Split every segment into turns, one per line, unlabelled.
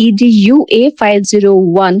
EDUA 501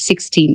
16।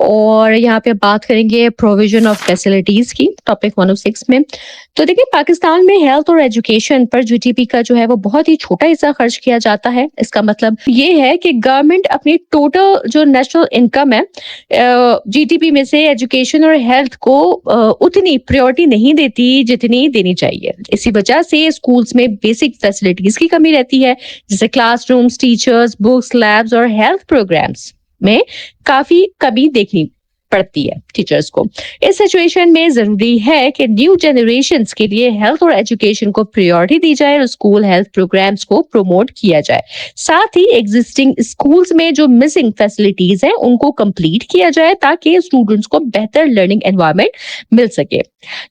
اور یہاں پہ بات کریں گے پروویژن آف فیسلٹیز کی ٹاپک 106 میں. تو دیکھیں پاکستان میں ہیلتھ اور ایجوکیشن پر جی ڈی پی کا جو ہے وہ بہت ہی چھوٹا حصہ خرچ کیا جاتا ہے. اس کا مطلب یہ ہے کہ گورنمنٹ اپنی ٹوٹل جو نیشنل انکم ہے جی ڈی پی میں سے ایجوکیشن اور ہیلتھ کو اتنی پریورٹی نہیں دیتی جتنی دینی چاہیے. اسی وجہ سے اسکولز میں بیسک فیسلٹیز کی کمی رہتی ہے, جیسے class rooms, teachers, books, labs اور ہیلتھ پروگرامز میں کافی کمی دیکھنی پڑتی ہے ٹیچرز کو. اس سچویشن میں ضروری ہے کہ نیو جنریشنز کے لیے ہیلتھ اور ایجوکیشن کو پریورٹی دی جائے اور اسکول ہیلتھ پروگرامز کو پروموٹ کیا جائے. ساتھ ہی ایگزسٹنگ اسکولز میں جو مسنگ فیسلٹیز ہیں ان کو کمپلیٹ کیا جائے تاکہ اسٹوڈنٹس کو بہتر لرننگ انوائرمنٹ مل سکے.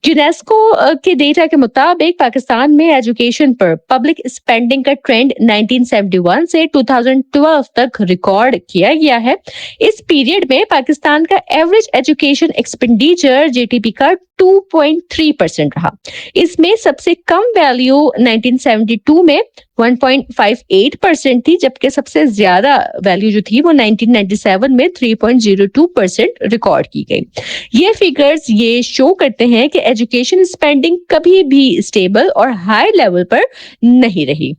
یونیسکو کے ڈیٹا کے مطابق پاکستان میں ایجوکیشن پر پبلک اسپینڈنگ کا ٹرینڈ 1971 سے 2012 تک ریکارڈ کیا گیا ہے. اس پیریڈ میں پاکستان کا average education expenditure G D P کا 2.3% رہا. اس میں سب سے کم ویلیو 1972 میں 1.58% تھی, جبکہ سب سے زیادہ ویلیو جو تھی وہ 1997 میں 3.02% ریکارڈ کی گئی. یہ فیگرز یہ شو کرتے ہیں کہ ایجوکیشن اسپینڈنگ کبھی بھی اسٹیبل اور ہائی لیول پر نہیں رہی.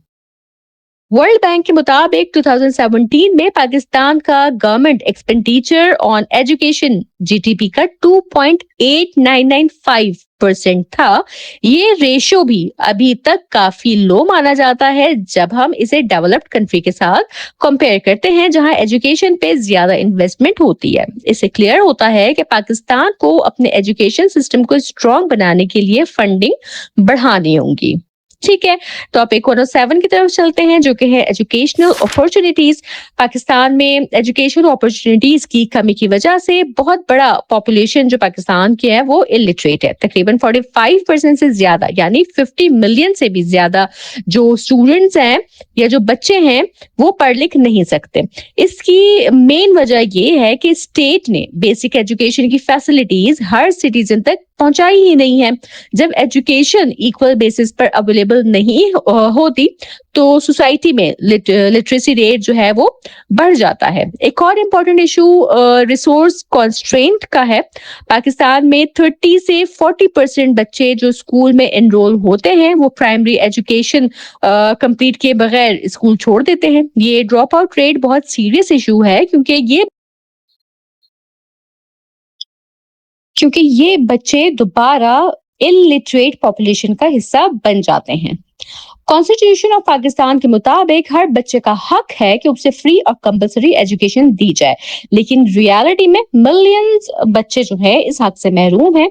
ورلڈ بینک کے مطابق 2017 میں پاکستان کا government expenditure on education G D P کا 2.8995% تھا. یہ ریشو بھی ابھی تک کافی لو مانا جاتا ہے جب ہم اسے ڈیولپڈ کنٹری کے ساتھ کمپیئر کرتے ہیں جہاں ایجوکیشن پہ زیادہ انویسٹمنٹ ہوتی ہے. اس سے کلیئر ہوتا ہے کہ پاکستان کو اپنے ایجوکیشن سسٹم کو اسٹرانگ بنانے کے لیے فنڈنگ بڑھانی ہوگی. ٹھیک ہے, ٹاپک 107 کی طرف چلتے ہیں جو کہ ہے ایجوکیشنل اپرچونٹیز. پاکستان میں ایجوکیشنل اپرچونٹیز کی کمی کی وجہ سے بہت بڑا پاپولیشن جو پاکستان کی ہے وہ الٹریٹ ہے. تقریباً 45% سے زیادہ یعنی 50 ملین سے بھی زیادہ جو اسٹوڈنٹس ہیں یا جو بچے ہیں وہ پڑھ لکھ نہیں سکتے. اس کی مین وجہ یہ ہے کہ اسٹیٹ نے بیسک ایجوکیشن کی فیسلٹیز ہر سٹیزن تک پہنچائی ہی نہیں ہے. جب ایجوکیشن ایکول بیسس پر اویلیبل نہیں ہوتی تو سوسائٹی میں لٹریسی ریٹ جو ہے وہ بڑھ جاتا ہے. ایک اور امپورٹنٹ ایشو ریسورس کانسٹرینٹ کا ہے. پاکستان میں 30 سے 40% بچے جو اسکول میں انرول ہوتے ہیں وہ پرائمری ایجوکیشن کمپلیٹ کیے بغیر اسکول چھوڑ دیتے ہیں. یہ ڈراپ آؤٹ ریٹ بہت سیریس ایشو ہے کیونکہ یہ بچے دوبارہ الٹریٹ پاپولیشن کا حصہ بن جاتے ہیں. کانسٹیٹیوشن آف پاکستان کے مطابق ہر بچے کا حق ہے کہ اسے فری اور کمپلسری ایجوکیشن دی جائے, لیکن ریالٹی میں ملینز بچے جو ہے اس حق سے محروم ہیں.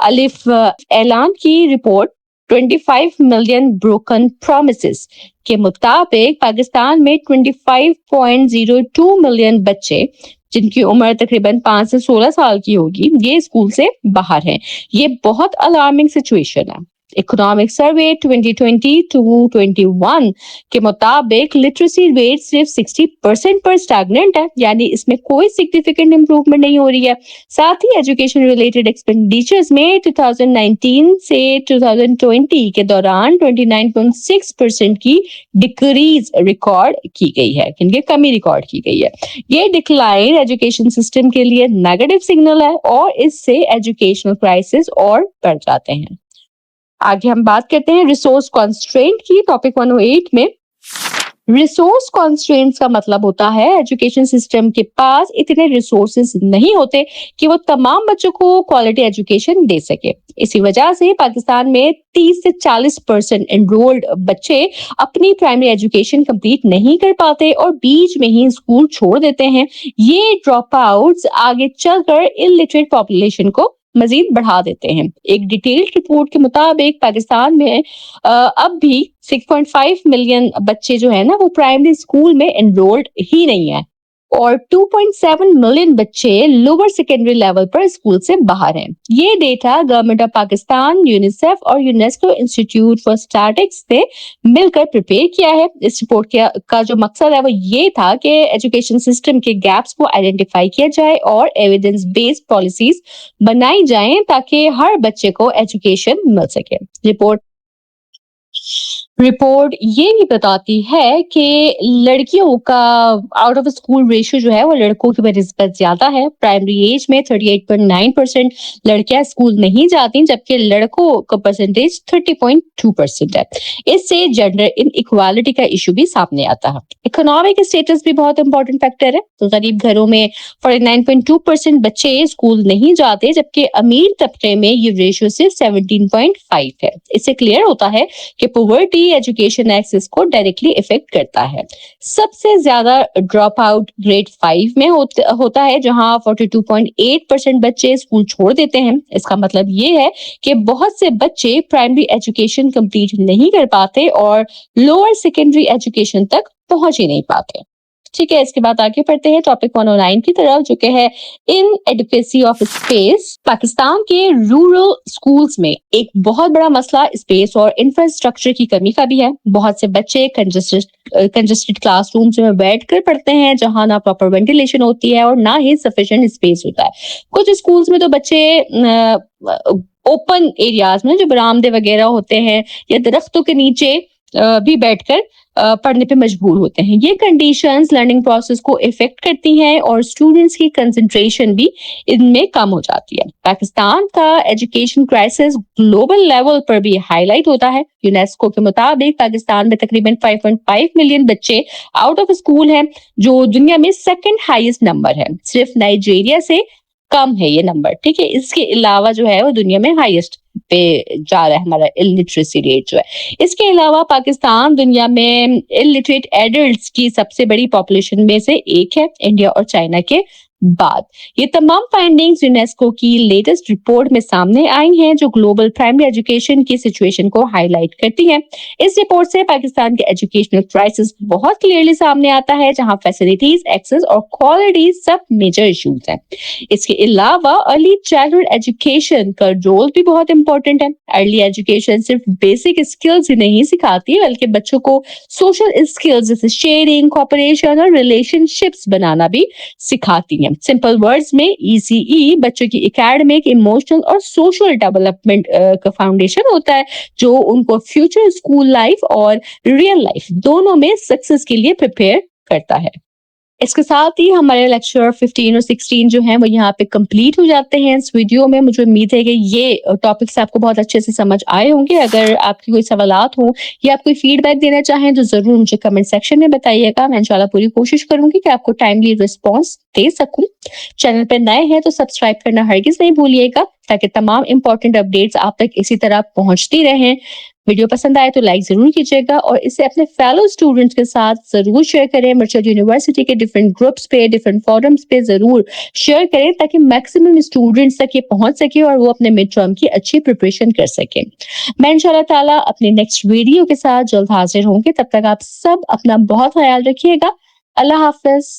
الف اعلان کی رپورٹ 25 ملین بروکن پرومسز کے مطابق پاکستان میں 25.02 ملین بچے جن کی عمر تقریباً 5 سے 16 سال کی ہوگی یہ اسکول سے باہر ہیں. یہ بہت الارمنگ سچویشن ہے. اکنامک سروے 2020-21 کے مطابق لٹریسی ریٹ صرف 60% پر اسٹیگننٹ ہے, یعنی اس میں کوئی سگنیفیکنٹ امپروومنٹ نہیں ہو رہی ہے. ساتھ ہی ایجوکیشن ریلیٹڈ ایکسپینڈیچرز میں 2019 سے 2020 کے دوران 29.6% کی ڈکریز ریکارڈ کی گئی ہے, یعنی کمی ریکارڈ کی گئی ہے. یہ ڈکلائن ایجوکیشن سسٹم کے لیے نیگیٹو سگنل ہے اور اس سے ایجوکیشنل کرائسس اور بڑھ جاتے ہیں. آگے ہم بات کرتے ہیں ریسورس کانسٹرینٹ کی ٹاپک 108 میں. ریسورس کانسٹرینٹس کا مطلب ہوتا ہے ایجوکیشن سسٹم کے پاس اتنے ریسورسز نہیں ہوتے کہ وہ تمام بچوں کو کوالٹی ایجوکیشن دے سکے. اسی وجہ سے پاکستان میں 30 سے 40% انرولڈ بچے اپنی پرائمری ایجوکیشن کمپلیٹ نہیں کر پاتے اور بیچ میں ہی اسکول چھوڑ دیتے ہیں. یہ ڈراپ آؤٹس آگے چل کر الٹریٹ پاپولیشن کو مزید بڑھا دیتے ہیں. ایک ڈیٹیلڈ رپورٹ کے مطابق پاکستان میں اب بھی 6.5 ملین بچے جو ہیں نا وہ پرائمری اسکول میں انرولڈ ہی نہیں ہیں اور 2.7 ملین بچے لوور سیکنڈری لیول پر اسکول سے باہر ہیں. یہ data government of Pakistan, UNICEF اور یونیسکو انسٹیٹیوٹ فار اسٹیٹکس نے مل کر پریپیئر کیا ہے. اس رپورٹ کا جو مقصد ہے وہ یہ تھا کہ ایجوکیشن سسٹم کے گیپس کو آئیڈینٹیفائی کیا جائے اور ایویڈنس بیسڈ پالیسیز بنائی جائیں تاکہ ہر بچے کو ایجوکیشن مل سکے. رپورٹ یہ بھی بتاتی ہے کہ لڑکیوں کا آؤٹ آف اسکول ریشیو جو ہے وہ لڑکوں کی بنسبت زیادہ ہے. پرائمری ایج میں 38.9% لڑکیاں اسکول نہیں جاتی جبکہ لڑکوں کا پرسنٹیج 30.2% ہے. اس سے جینڈر ان ایکوالٹی کا ایشو بھی سامنے آتا ہے. اکنامک اسٹیٹس بھی بہت امپورٹنٹ فیکٹر ہے. تو غریب گھروں میں 49.2% بچے اسکول نہیں جاتے جبکہ امیر طبقے میں یہ ریشیو صرف 17.5 ہے. اس سے کلیئر ہوتا ہے کہ پاورٹی ایجوکیشن ایکسس کو ڈائریکٹلی افیکٹ کرتا ہے. سب سے زیادہ ڈراپ آؤٹ گریڈ 5 میں ہوتا ہے جہاں 42.8% بچے اسکول چھوڑ دیتے ہیں. اس کا مطلب یہ ہے کہ بہت سے بچے پرائمری ایجوکیشن کمپلیٹ نہیں کر پاتے اور لوور سیکنڈری ایجوکیشن تک پہنچ ہی نہیں پاتے. ٹھیک ہے، اس کے بعد آگے پڑھتے ہیں ٹاپک 109 کی طرف جو کہ ہے ان ایڈوکیسی آف اسپیس. پاکستان کے رورل اسکولز میں ایک بہت بڑا مسئلہ اسپیس اور انفراسٹرکچر کی کمی کا بھی ہے. بہت سے بچے کنجسٹڈ کلاس رومز میں بیٹھ کر پڑھتے ہیں جہاں نہ پراپر وینٹیلیشن ہوتی ہے اور نہ ہی سفیشینٹ اسپیس ہوتا ہے. کچھ اسکولز میں تو بچے اوپن ایریاز میں جو برآمدے وغیرہ ہوتے ہیں یا درختوں کے نیچے بھی بیٹھ کر پڑھنے پہ مجبور ہوتے ہیں. یہ کنڈیشنز لرننگ پروسیس کو افیکٹ کرتی ہیں اور اسٹوڈنٹس کی کنسنٹریشن بھی ان میں کم ہو جاتی ہے. پاکستان کا ایجوکیشن کرائسس گلوبل لیول پر بھی ہائی لائٹ ہوتا ہے. یونیسکو کے مطابق پاکستان میں تقریباً 5.5 ملین بچے آؤٹ آف اسکول ہیں جو دنیا میں سیکنڈ ہائیسٹ نمبر ہے. صرف نائجیریا سے کم ہے یہ نمبر. ٹھیک ہے، اس کے علاوہ جو ہے وہ دنیا میں ہائیسٹ پہ جا رہا ہے ہمارا الٹریسی ریٹ جو ہے. اس کے علاوہ پاکستان دنیا میں الٹریٹ ایڈلٹس کی سب سے بڑی پاپولیشن میں سے ایک ہے، انڈیا اور چائنا کے بعد. یہ تمام فائنڈنگز یونیسکو کی لیٹسٹ رپورٹ میں سامنے آئی ہیں جو گلوبل پرائمری ایجوکیشن کی سچویشن کو ہائی لائٹ کرتی ہیں. اس رپورٹ سے پاکستان کے ایجوکیشنل کرائسس بہت کلیئرلی سامنے آتا ہے جہاں فیسلٹیز، ایکسس اور کوالٹی سب میجر ایشوز ہیں. اس کے علاوہ ارلی چائلڈہڈ ایجوکیشن کا رول بھی بہت امپورٹنٹ ہے. ارلی ایجوکیشن صرف بیسک اسکلز ہی نہیں سکھاتی بلکہ بچوں کو سوشل اسکلز جیسے شیئرنگ، کوآپریشن اور ریلیشن شپس بنانا بھی سکھاتی ہیں. سمپل ورڈز میں ECE بچوں کی اکیڈمک، ایموشنل اور سوشل ڈیولپمنٹ کا فاؤنڈیشن ہوتا ہے جو ان کو فیوچر اسکول لائف اور ریئل لائف دونوں میں سکسیس کے لیے پریپیئر کرتا ہے. اس کے ساتھ ہی ہمارے لیکچر 15 اور 16 جو ہیں وہ یہاں پہ کمپلیٹ ہو جاتے ہیں. اس ویڈیو میں مجھے امید ہے کہ یہ ٹاپکس آپ کو بہت اچھے سے سمجھ آئے ہوں گے. اگر آپ کی کوئی سوالات ہوں یا آپ کوئی فیڈ بیک دینا چاہیں تو ضرور مجھے کمنٹ سیکشن میں بتائیے گا. میں انشاءاللہ پوری کوشش کروں گی کہ آپ کو ٹائملی رسپانس دے سکوں. چینل پہ نئے ہیں تو سبسکرائب کرنا ہرگز نہیں بھولیے گا تاکہ تمام امپورٹنٹ اپڈیٹس آپ تک اسی طرح پہنچتی رہیں. ویڈیو پسند آئے تو لائک ضرور کیجیے گا اور اسے اپنے فیلو اسٹوڈنٹس کے ساتھ ضرور شیئر کریں. مرچد یونیورسٹی کے ڈفرینٹ گروپس پہ، ڈفرینٹ فورمز پہ ضرور شیئر کریں تاکہ میکسیمم اسٹوڈنٹس تک یہ پہنچ سکے اور وہ اپنے مڈ ٹرم کی اچھی پریپریشن کر سکیں. میں انشاءاللہ تعالیٰ اپنے نیکسٹ ویڈیو کے ساتھ جلد حاضر ہوں گے. تب تک آپ سب اپنا بہت خیال رکھیے گا. اللہ حافظ.